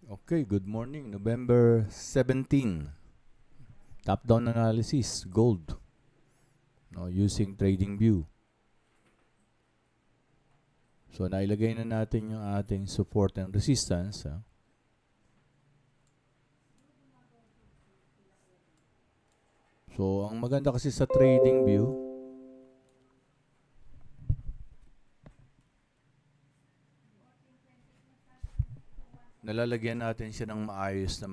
Okay, good morning. November 17. Top-down analysis, gold. No, using TradingView. So, nailagay na natin yung ating support and resistance. So, ang maganda kasi sa TradingView, nalalagyan natin siya ng maayos na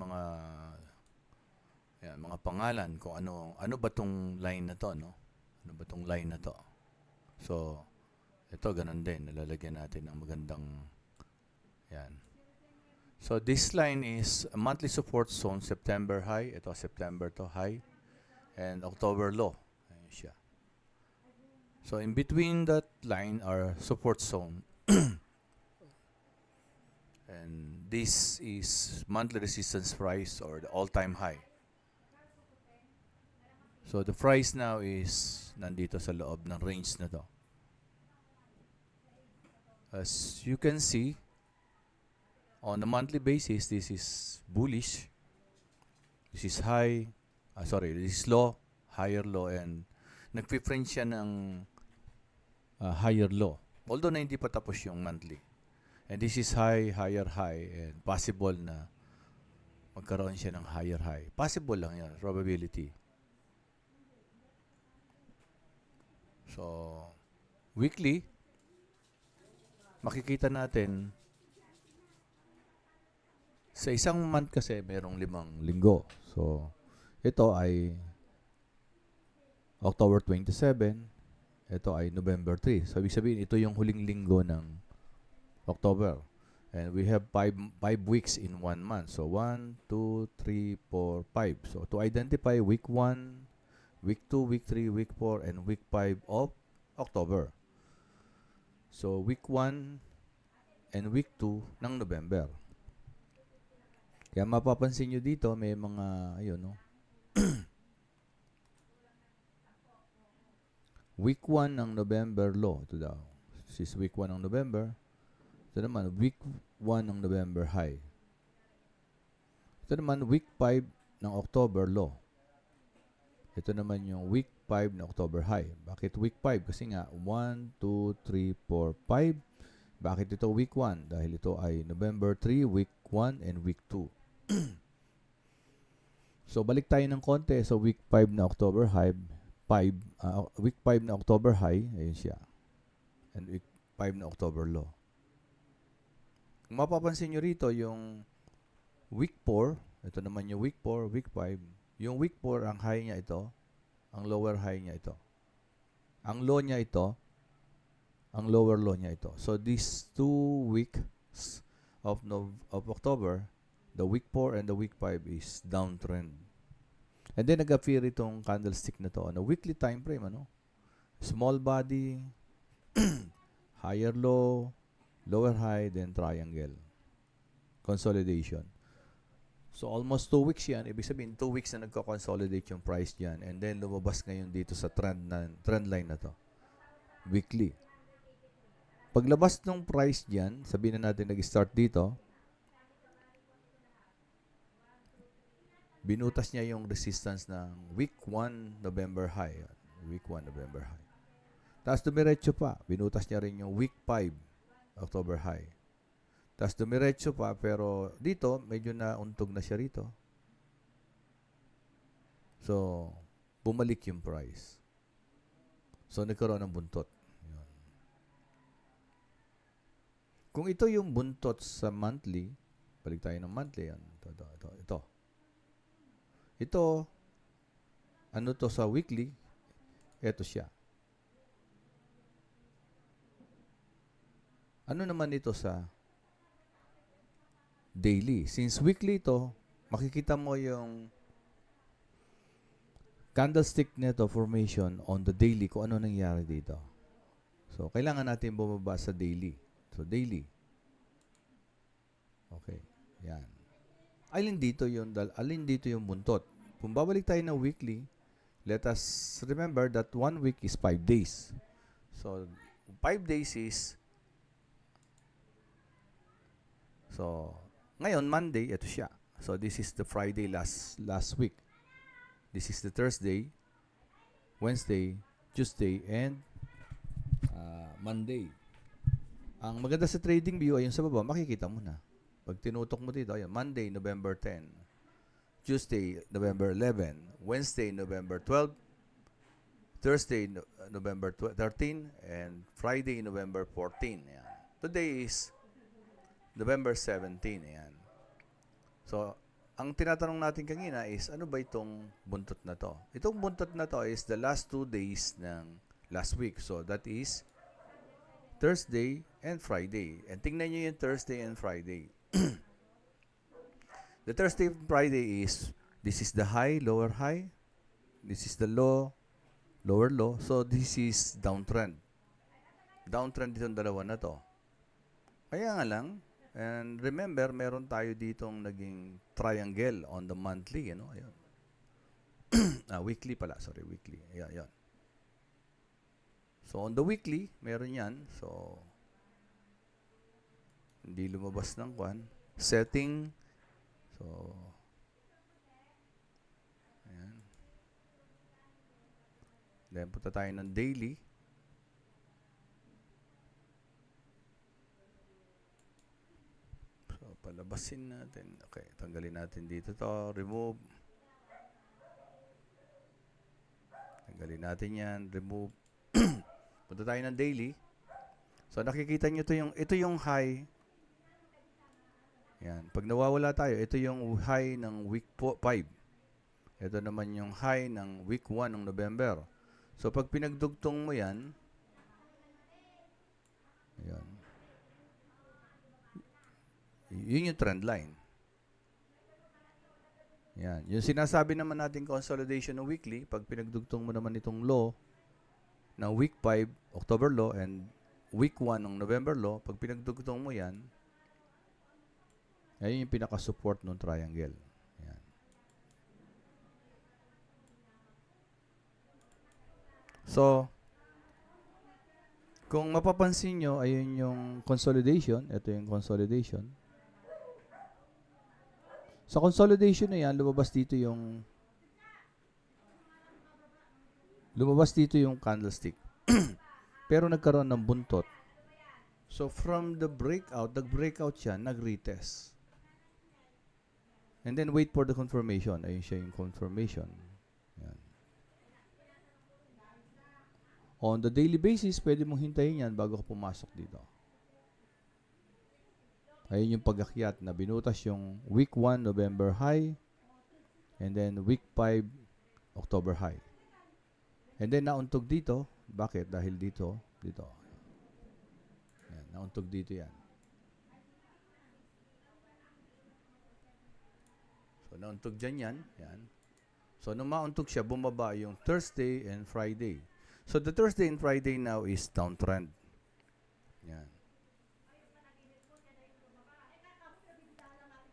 mga pangalan kung ano ba tong line na to, no? Ano ba tong line na to? So, ito ganun din, nalalagyan natin ng magandang yan. So, this line is a monthly support zone, September high. Ito, September to high. And October low. Ayan siya. So, in between that line are support zone. And this is monthly resistance price or the all-time high. So, the price now is nandito sa loob ng range na to. As you can see, on a monthly basis, this is bullish. This is high. This is low, higher low, and nag-preference siya ng higher low. Although na hindi pa tapos yung monthly. And this is high, higher high, and possible na magkaroon siya ng higher high. Possible lang yan, probability. So, weekly, makikita natin, sa isang month kasi merong 5 linggo. So, ito ay October 27, ito ay November 3. So, ibig sabihin, ito yung huling linggo ng October. And we have 5 weeks in 1 month. So, 1, 2, 3, 4, 5. So, to identify week 1, week 2, week 3, week 4, and week 5 of October. So, week 1 and week 2 ng November. Kaya mapapansin nyo dito, may mga, ayun, no? Week 1 ng November low. Ito daw. This is week 1 ng November. Ito naman, week 1 ng November high. Ito naman, week 5 ng October low. Ito naman yung week 5 ng October high. Bakit week 5? Kasi nga, 1, 2, 3, 4, 5. Bakit ito week 1? Dahil ito ay November 3, week 1, and week 2. So, balik tayo ng konti sa week 5 na October high. Week 5 na October high, ayun siya. And week 5 na October low. Kung mapapansin nyo rito, yung week 4, ito naman yung week 4, week 5. Yung week 4, ang high niya ito, ang lower high niya ito. Ang low niya ito, ang lower low niya ito. So, these 2 weeks of October, the week 4 and the week 5 is downtrend. And then, nag-appear itong candlestick na to on a weekly time frame, ano? Small body, higher low, lower high, then triangle. Consolidation. So, almost 2 weeks yan. Ibig sabihin, 2 weeks na nagko-consolidate yung price dyan. And then, lumabas ngayon dito sa trend line na to. Weekly. Paglabas ng price dyan, sabihin na natin nag-start dito, binutas niya yung resistance ng week 1 November high. Week 1 November high. Tapos dumiretso pa. Binutas niya rin yung week 5 October high. Tapos dumiretso pa, pero dito, medyo nauntog na siya rito. So, bumalik yung price. So, nagkaroon ng buntot. Yun. Kung ito yung buntot sa monthly, balik tayo ng monthly. Yan. Ito. Ito, ano to sa weekly? Ito siya. Ano naman ito sa daily? Since weekly ito, makikita mo yung candlestick nito formation on the daily kung ano nangyari dito. So, kailangan natin bumaba sa daily. So, daily. Okay. Yan. Alin dito yung buntot? Kung babalik tayo ng weekly, let us remember that 1 week is 5 days. So, 5 days is Ngayon, Monday, ito siya. So, this is the Friday last week. This is the Thursday, Wednesday, Tuesday, and Monday. Ang maganda sa trading view ay yung sa baba, makikita mo na. Pag tinutok mo dito, ayun, Monday, November 10. Tuesday, November 11. Wednesday, November 12. Thursday, November 13. And Friday, November 14. Ayan. Today is November 17. Ayan. So, ang tinatanong natin kanina is, ano ba itong buntot na to? Itong buntot na to is the last 2 days ng last week. So, that is Thursday and Friday. And tingnan nyo yung Thursday and Friday. The Thursday and Friday is, this is the high, lower high. This is the low, lower low. So, this is downtrend. Downtrend itong dalawa na to. Kaya nga lang, and remember, meron tayo ditong naging triangle on the monthly, you know, ayun. Weekly pala, sorry, weekly. Ayan. So, on the weekly, meron yan. So, hindi lumabas ng kwan. Setting. So, ayan. Then, punta tayo ng daily. So, palabasin natin. Okay, tanggalin natin dito to. Remove. Tanggalin natin yan. Remove. Punta tayo ng daily. So, nakikita nyo ito yung high. Yan. Pag nawawala tayo, ito yung high ng week 5. Ito naman yung high ng week 1 ng November. So, pag pinagdugtong mo yan, ayan, yun yung trend line. Yan. Yung sinasabi naman natin consolidation ng weekly, pag pinagdugtong mo naman itong low ng week 5, October low, and week 1 ng November low, pag pinagdugtong mo yan, ayun yung pinaka-support ng triangle. Yan. So, kung mapapansin nyo, ayun yung consolidation. Ito yung consolidation. Sa consolidation na yan, lumabas dito yung candlestick. Pero nagkaroon ng buntot. So, from the breakout, nag-breakout siya, nag-retest. And then, wait for the confirmation. Ayun siya yung confirmation. Yan. On the daily basis, pwede mong hintayin yan bago ka pumasok dito. Ayun yung pag-akyat na binutas yung week 1, November high. And then, week 5, October high. And then, nauntog dito. Bakit? Dahil dito. Yan, nauntog dito yan. So, nauntog dyan yan. Yan. So, nung mauntog siya, bumaba yung Thursday and Friday. So, the Thursday and Friday now is downtrend. Yan.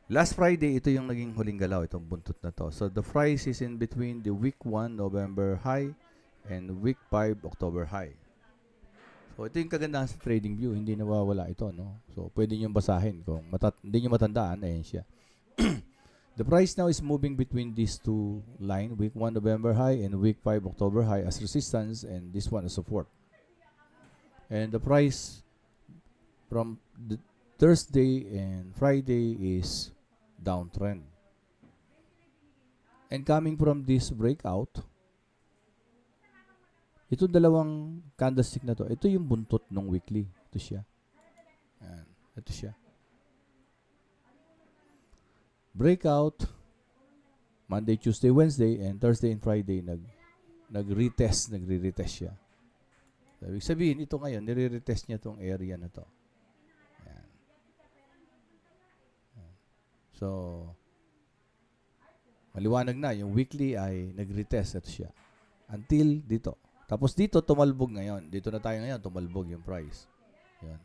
Last Friday, ito yung naging huling galaw, itong buntot na to. So, the price is in between the week 1, November high, and week 5, October high. So, ito yung kagandahan sa trading view. Hindi nawawala ito, no? So, pwede nyo basahin. Kung hindi nyo matandaan, ayan siya. The price now is moving between these two lines, week 1, November high, and week 5, October high as resistance, and this one as support. And the price from the Thursday and Friday is downtrend. And coming from this breakout, ito dalawang candlestick na to, ito yung buntot ng weekly. Ito siya. Ayan. Ito siya. Breakout, Monday, Tuesday, Wednesday, and Thursday and Friday, nagre-retest siya. So, ibig sabihin, ito ngayon, nire-retest niya itong area na to. Ayan. So, maliwanag na, yung weekly ay nag-retest. Ito siya. Until dito. Tapos dito, tumalbog ngayon. Dito na tayo ngayon, tumalbog yung price. Ayan.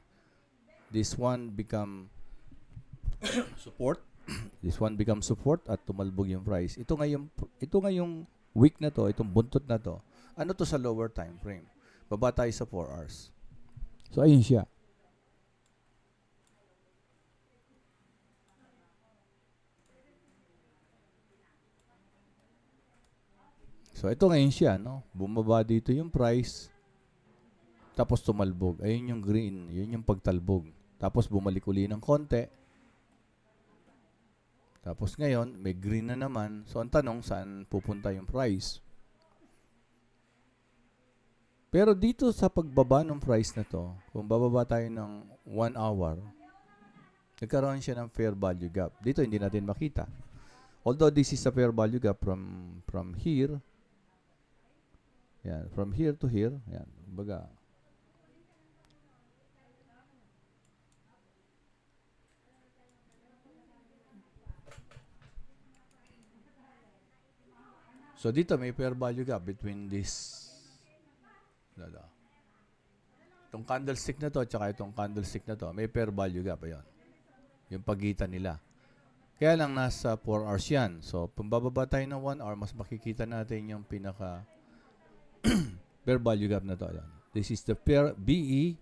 This one become support. This one becomes support at tumalbog yung price. Ito ngayong week na to, itong buntot na to. Ano to sa lower time frame? Baba tayo sa 4 hours. So, ayun siya. So, ito ngayon siya, no? Bumaba dito yung price, tapos tumalbog. Ayun yung green, yun yung pagtalbog. Tapos bumalik uli ng konti. Tapos ngayon, may green na naman. So, ang tanong, saan pupunta yung price? Pero dito sa pagbaba ng price na to, kung bababa tayo ng 1 hour, nagkaroon siya ng fair value gap. Dito hindi natin makita. Although this is a fair value gap from here, yan, from here to here, yan, baga. So dito may fair value gap between this itong candlestick na to at saka itong candlestick na to, may fair value gap. Ayun. Yung pagitan nila. Kaya lang nasa 4 hours yan. So, kung bababa tayo ng 1 hour, mas makikita natin yung pinaka fair value gap na to. Ayun. This is the BE,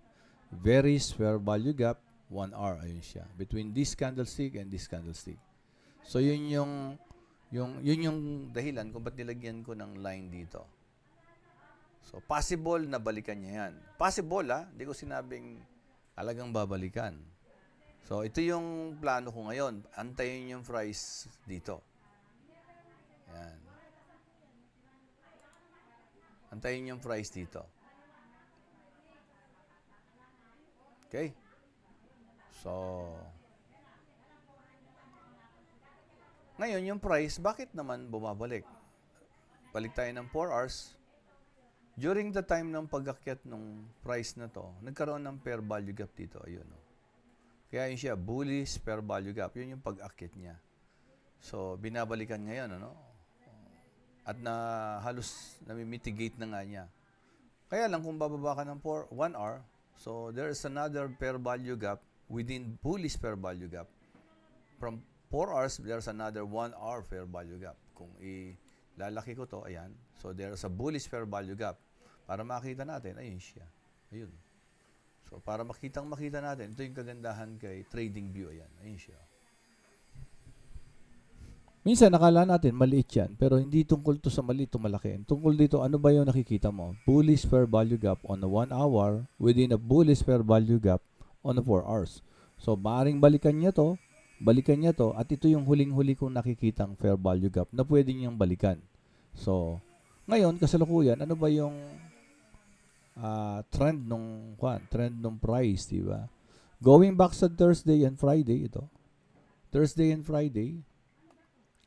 varies fair value gap, 1 hour. Ayun siya. Between this candlestick and this candlestick. So, yun yung dahilan kung ba't nilagyan ko ng line dito. So, possible na balikan niya yan. Possible, ha? Hindi ko sinabing talagang babalikan. So, ito yung plano ko ngayon. Antayin yung price dito. Yan. Antayin yung price dito. Okay? So, ngayon yung price, bakit naman bumabalik? Balik tayo ng 4 hours. During the time ng pag-akyat ng price na to, nagkaroon ng fair value gap dito. Ayun, no? Kaya yun siya, bullish fair value gap. Yun yung pag-akyat niya. So, binabalikan niya yun, ano? At halos nami-mitigate na nga niya. Kaya lang kung bababa ka ng 1 hour, so there is another fair value gap within bullish fair value gap. From 4 hours, there's another 1 hour fair value gap. Kung lalaki ko to, ayan. So, there's a bullish fair value gap. Para makita natin, ayun siya. Ayun. So, para makita natin, ito yung kagandahan kay TradingView, ayan. Ayun siya. Minsan, nakala natin, maliit yan. Pero hindi tungkol to sa maliit to malaki. Tungkol dito, ano ba yung nakikita mo? Bullish fair value gap on a 1 hour within a bullish fair value gap on a 4 hours. So, maaaring balikan niya to, at ito yung huling-huli kong nakikitang fair value gap na pwede niyang balikan. So, ngayon, kasalukuyan, ano ba yung trend nung price, di ba? Going back sa Thursday and Friday, ito. Thursday and Friday,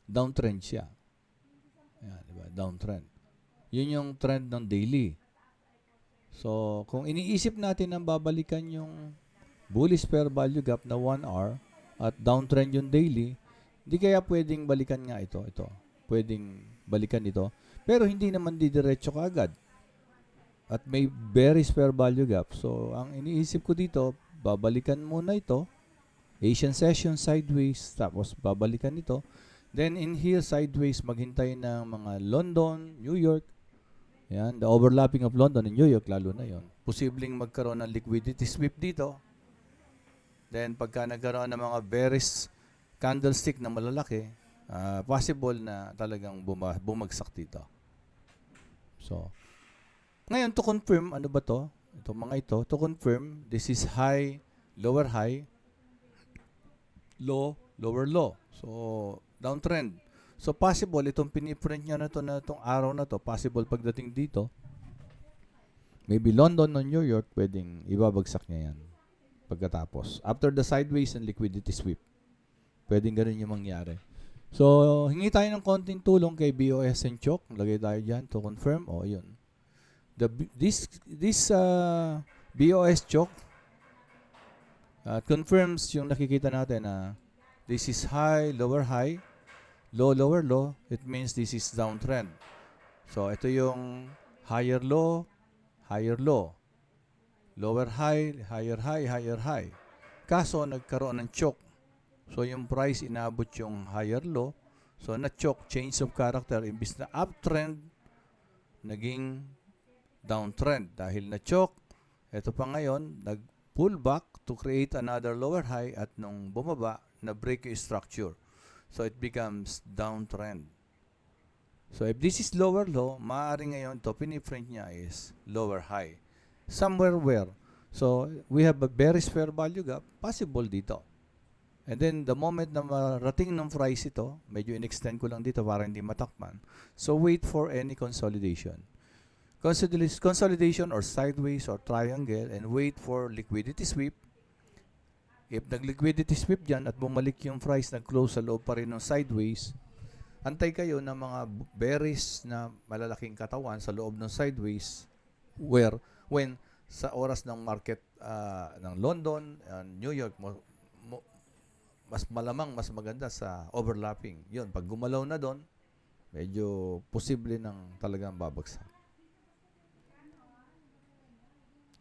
downtrend siya. Ayan, di ba? Downtrend. Yun yung trend ng daily. So, kung iniisip natin na babalikan yung bullish fair value gap na 1 hour at downtrend yung daily, hindi kaya pwedeng balikan nga ito. Pwedeng balikan ito. Pero hindi naman didiretso kaagad. At may bearish fair value gap. So, ang iniisip ko dito, babalikan muna ito. Asian session sideways, tapos babalikan ito. Then, in here, sideways, maghintay ng mga London, New York. Yan, the overlapping of London and New York, lalo na yon. Posibleng magkaroon ng liquidity sweep dito. Then, pagka nagkaroon ng mga bearish candlestick na malalaki, possible na talagang bumagsak dito. So, ngayon, to confirm, ano ba to? To confirm, this is high, lower high, low, lower low. So, downtrend. So, possible, itong piniprint niya na itong araw na to, possible pagdating dito, maybe London o New York, pwedeng ibabagsak niya yan pagkatapos. After the sideways and liquidity sweep, pwedeng ganun yung mangyari. So, hingi tayo ng konting tulong kay BOS and Chok. Lagay tayo dyan to confirm. O, yun. This BOS Chok confirms yung nakikita natin na this is high, lower high, low, lower low. It means this is downtrend. So, ito yung higher low, higher low. Lower high, higher high, higher high. Kaso, nagkaroon ng choke. So, yung price inabot yung higher low. So, na-choke, change of character. Imbis na uptrend, naging downtrend. Dahil na-choke, ito pa ngayon, nag-pull back to create another lower high at nung bumaba, na-break yung structure. So, it becomes downtrend. So if this is lower low, maaari ngayon to piniprint niya is lower high. Somewhere where? So we have a bearish fair value gap, possible dito. And then the moment na marating ng price ito, medyo in-extend ko lang dito para hindi matakpan. So wait for any consolidation. Consolidation or sideways or triangle, and wait for liquidity sweep. If nag-liquidity sweep dyan at bumalik yung price, nag-close sa loob pa rin ng sideways, antay kayo ng mga bearish na malalaking katawan sa loob ng sideways when sa oras ng market ng London and New York mas malamang mas maganda sa overlapping. Yun, pag gumalaw na doon, medyo posible ng talagang babagsak.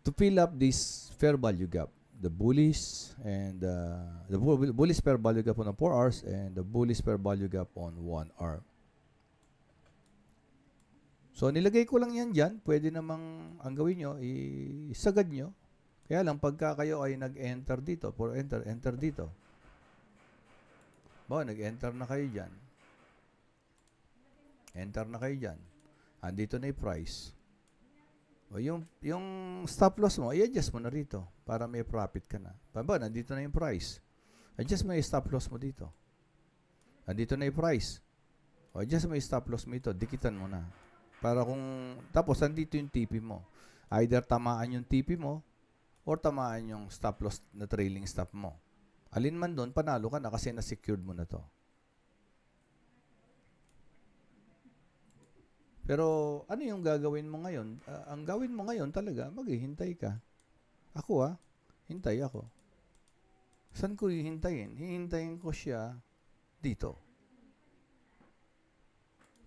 To fill up this fair value gap, the bullish and the bullish fair value gap on 4 hours and the bullish fair value gap on 1 hour. So nilagay ko lang yan dyan. Pwede namang ang gawin nyo, isagad nyo. Kaya lang pagka kayo ay nag-enter dito, enter dito. Nag-enter na kayo dyan. Enter na kayo dyan. Andito na yung price. O yung stop loss mo, i-adjust mo na rito para may profit ka na. Nandito na yung price. Adjust mo yung stop loss mo dito. Nandito na yung price. O adjust mo yung stop loss mo ito, dikitan mo na. Para tapos nandito yung TP mo. Either tamaan yung TP mo or tamaan yung stop loss na trailing stop mo. Alin man doon, panalo ka na kasi na-secured mo na to. Pero ano yung gagawin mo ngayon? Ang gawin mo ngayon talaga, maghihintay ka. Ako hintay ako. Saan ko hihintayin? Hihintayin ko siya dito.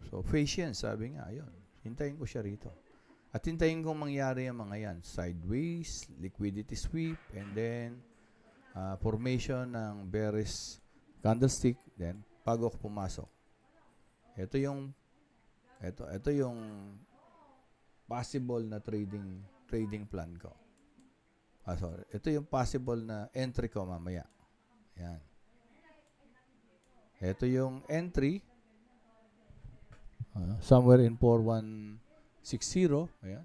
So, patience, sabi nga, ayun. Hintayin ko siya rito. At hintayin kong mangyari ang mga yan. Sideways, liquidity sweep, and then formation ng bearish candlestick, then bago ako pumasok. Ito yung possible na trading plan ko. Sorry. Ito yung possible na entry ko mamaya. Yan. Ito yung entry somewhere in 4160. Ayan.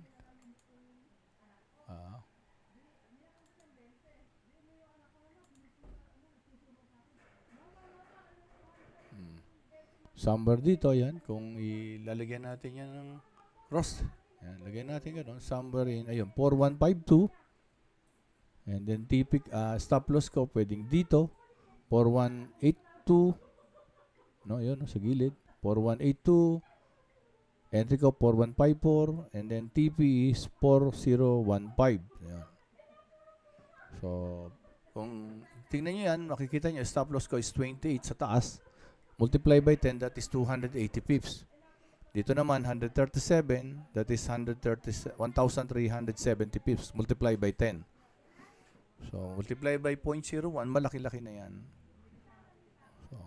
Somewhere dito, yan. Kung ilalagyan natin yan ng cross, yan, lagyan natin gano'n. Somewhere in, 4152. And then stop loss ko, pwedeng dito. 4182. No, yun, sa gilid. 4182. Entry ko, 4154. And then TP is 4015. Yan. So, kung tingnan nyo yan, makikita nyo, stop loss ko is 28 sa taas. Multiply by 10, that is 280 pips. Dito naman, 137, that is 1,370 pips. Multiply by 10. So, multiply by 0.01, malaki-laki na yan. So,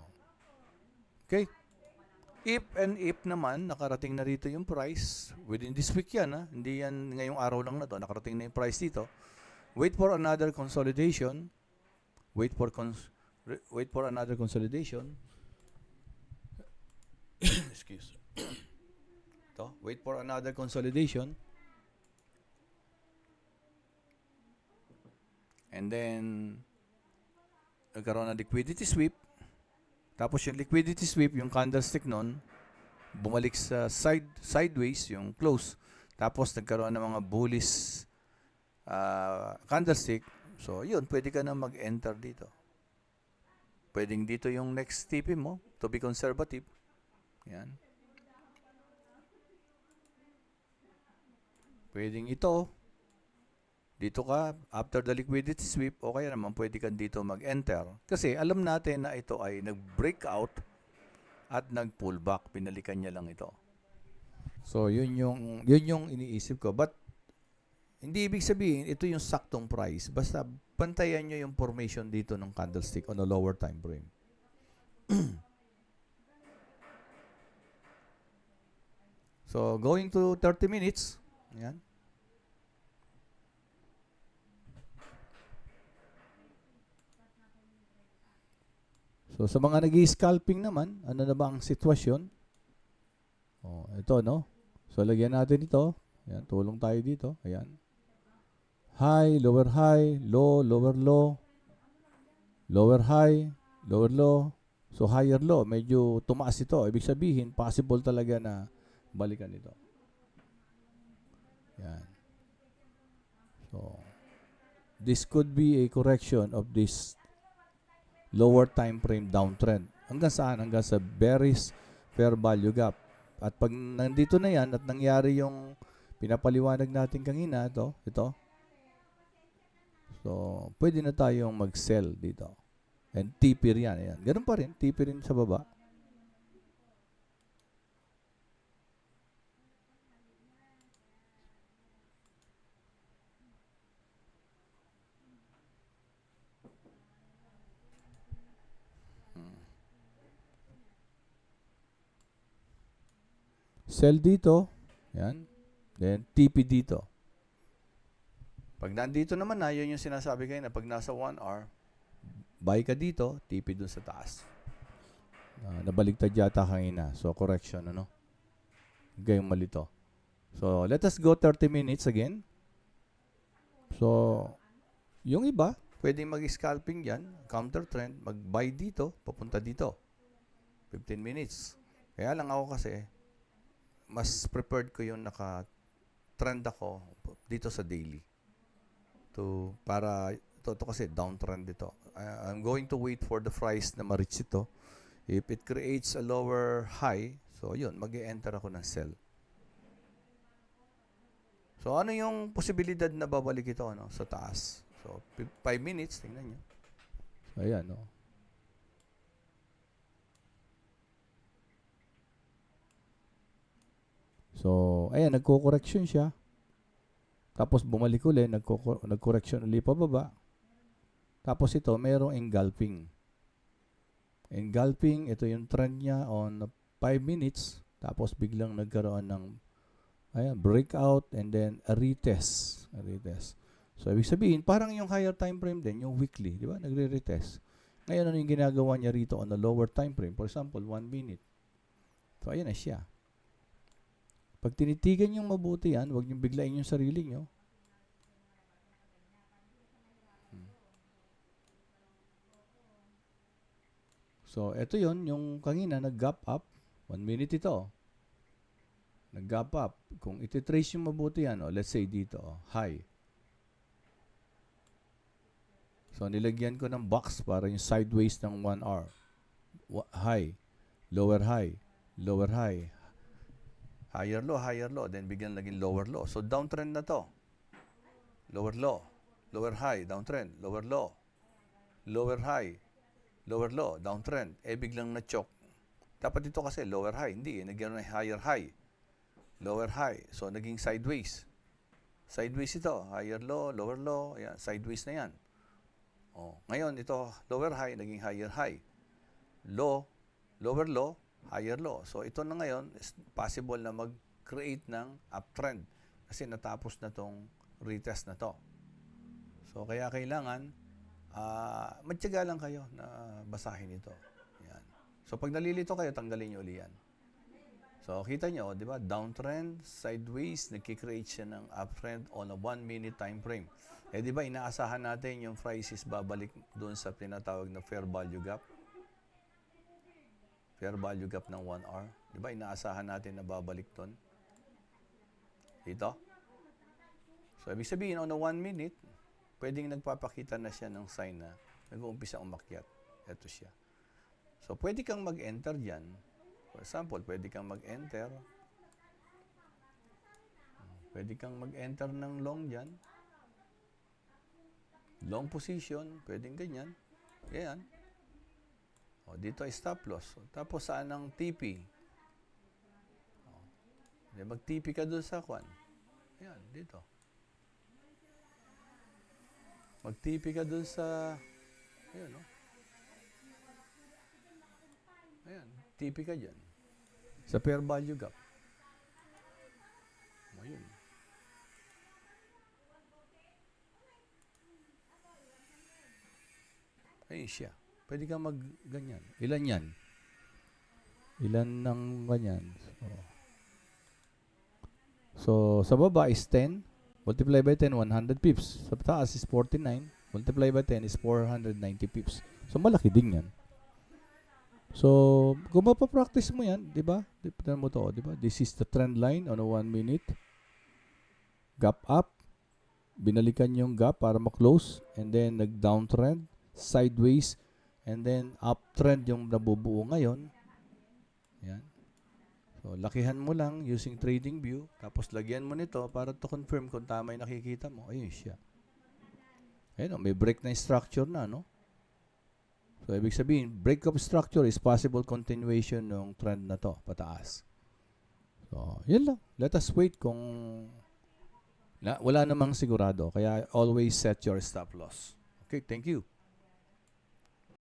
okay. If naman, nakarating na rito yung price, within this week yan, hindi yan ngayong araw lang na to, nakarating na yung price dito. Wait for another consolidation. Wait for another consolidation. Excuse. Wait for another consolidation. And then, nagkaroon ng liquidity sweep. Tapos yung liquidity sweep, yung candlestick nun, bumalik sa sideways, yung close. Tapos nagkaroon ng mga bullish candlestick. So, yun, pwede ka na mag-enter dito. Pwedeng dito yung next TP mo, to be conservative. Yan. Pwedeng ito. Dito ka, after the liquidity sweep, o kaya naman pwede ka dito mag-enter. Kasi alam natin na ito ay nag-breakout at nag-pullback. Pinalikan niya lang ito. So, yun yung iniisip ko. But, hindi ibig sabihin, ito yung saktong price. Basta, pantayan nyo yung formation dito ng candlestick on a lower time frame. So, going to 30 minutes. Yan. So, sa mga nag-i-scalping naman, ano na ba ang sitwasyon? Ito, no? So, lagyan natin ito. Ayan, tulong tayo dito. Ayan. High, lower high, low, lower low, lower high, lower low. So, higher low. Medyo tumaas ito. Ibig sabihin, possible talaga na balikan ito. Ayan. So, this could be a correction of this lower time frame downtrend. Hanggang saan? Hanggang sa bearish fair value gap. At pag nandito na yan at nangyari yung pinapaliwanag natin kanina, ito. So, pwede na tayong mag-sell dito. And TP yan. Ayan. Ganun pa rin. TP rin sa baba. Sell dito. Yan. Then, TP dito. Pag nandito naman na, yun yung sinasabi kayo na pag nasa 1 hour, buy ka dito, TP dun sa taas. Nabaligtad yata kanina. So, correction, ano? Gayong mali to. So, let us go 30 minutes again. So, yung iba, pwedeng mag-scalping yan, counter trend, mag-buy dito, papunta dito. 15 minutes. Kaya lang ako kasi, mas prepared ko yung naka-trend ako dito sa daily. Para ito kasi downtrend ito. I'm going to wait for the price na ma-reach ito. If it creates a lower high, so yun, mag-e-enter ako ng sell. So ano yung posibilidad na babalik ito sa taas? So 5 minutes, tingnan nyo. So ayan, no. So ayan, nagko-correction siya. Tapos bumalik ulit, nag-correction ulit pababa. Tapos ito, mayroong engulfing. Engulfing, ito yung trend niya on 5 minutes. Tapos biglang nagkaroon ng breakout and then a retest. So, ibig sabihin, parang yung higher time frame din, yung weekly, di ba? Nagre-retest. Ngayon, ano yung ginagawa niya rito on a lower time frame? For example, 1 minute. So, ayan na siya. Pag tinitigan yung mabuti yan, huwag niyong biglain yung sarili niyo. So, ito yon yung kanina, nag-gap up. 1 minute ito. Nag-gap up. Kung iti-trace yung mabuti yan, let's say dito, high. So, nilagyan ko ng box para yung sideways ng 1 hour. High, lower high, lower high, higher low, then bigyan naging lower low. So, downtrend na to. Lower low, lower high, downtrend, lower low, lower high, lower low, downtrend. Biglang na-choke. Dapat ito kasi lower high. Hindi, nagyan na higher high, lower high. So, naging sideways. Sideways ito. Higher low, lower low. Ayan, sideways na yan. Ngayon, ito, lower high, naging higher high. Low, lower low, higher low. So, ito na ngayon, is possible na mag-create ng uptrend. Kasi natapos na tong retest na to. So, kaya kailangan, magtiyaga lang kayo na basahin ito. Yan. So, pag nalilito kayo, tanggalin nyo uli yan. So, kita nyo, di ba? Downtrend, sideways, nagkikreate siya ng uptrend on a 1 minute time frame. Di ba, inaasahan natin yung prices babalik doon sa tinatawag na fair value gap. Fair value gap ng 1 hour. Di ba, inaasahan natin na babalik doon. Dito. So, ibig sabihin, on a 1 minute, pwedeng nagpapakita na siya ng sign na nag-uumpisa umakyat. Ito siya. So, pwede kang mag-enter dyan. For example, pwede kang mag-enter. Pwede kang mag-enter ng long dyan. Long position, pwedeng ganyan. Yan. Dito ay stop loss. Tapos saan ang TP? Mag-TP ka doon sa kwan. Yan, dito. Mag-TP ka doon sa, ayan, ayan, TP ka dyan. Sa fair value gap. Ayun. Ayun siya. Pwede ka mag-ganyan. Ilan yan? Ilan ng ganyan? So, So, sa baba is 10. Multiply by 10, 100 pips. Sa taas is 49. Multiply by 10 is 490 pips. So, malaki din yan. So, kung mapapractice mo yan, di ba? Tignan mo to, di ba? This is the trend line on a 1 minute. Gap up. Binalikan yung gap para ma-close. And then, nag-downtrend. Sideways. And then, uptrend yung nabubuo ngayon. Yan. So, lakihan mo lang using trading view. Tapos, lagyan mo nito para to confirm kung tama yung nakikita mo. Ayun siya. Ayun, may break na yung structure na, no? So, ibig sabihin, break of structure is possible continuation ng trend na to, pataas. So, yun lang. Let us wait kung wala namang sigurado. Kaya always set your stop loss. Okay, thank you.